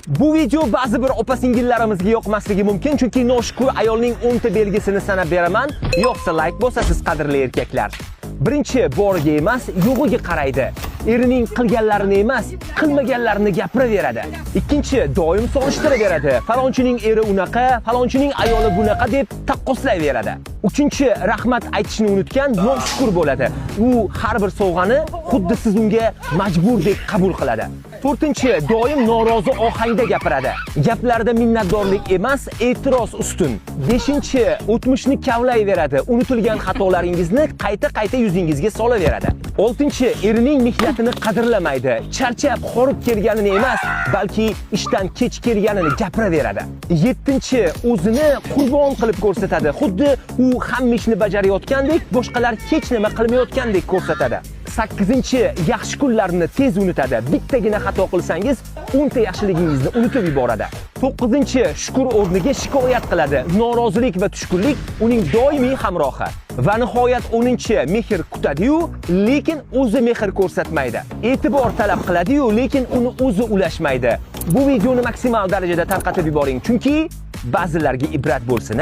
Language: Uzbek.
Bu video ba'zi bir opa-singillarimizga yoqmasligi mumkin, chunki noshukur ayolning 10 ta belgisini sanab beraman. Yo'qsa like bosasiz, qadrli erkaklar. Birinchi, boriga emas, yo'g'iga qaraydi. Erining qilganlarini emas, qilmaganlarini gapiraveradi. Ikkinchi, doim solishtiraveradi. Falonchining eri unaqa, falonchining ayoli bunaqa deb taqqoslayveradi. Uchinchi, rahmat aytishni unutgan, noshukur bo'ladi. U har bir sovg'ani xuddi siz unga majburdek qabul qiladi. To'rtinchi, doim norozi ohangda gapiradi. Gaplarida minnatdorlik emas, e'tiroz ustun. Beshinchi, o'tmishni kavlayveradi. Unutilgan xatolaringizni qayta-qayta yuzingizga solaveradi. Oltinchi, erining mehnatini qadrlamaydi. Charchab, horib kelganini emas, balki ishdan kech kelganini gapiraveradi. Yettinchi, o'zini qurbon qilib ko'rsatadi. Xuddi u hamma ishni bajarayotgandek, boshqalar hech nima qilmayotgandek ko'rsatadi. 8-chi, yaxshi kunlarni tez unutadi. Bittagina xato qilsangiz, 10 ta yaxshiligingizni unutib yuboradi. 9-chi, shukur o'rniga shikoyat qiladi. Norozilik va tushkunlik uning doimiy hamrohi. Va nihoyat 10-chi, mehr kutadi-yu, lekin o'zi mehr ko'rsatmaydi. E'tibor talab qiladi-yu, lekin uni o'zi ulashmaydi. Bu videoni maksimal darajada tarqatib yuboring, chunki ba'zilarga ibrat bo'lsin,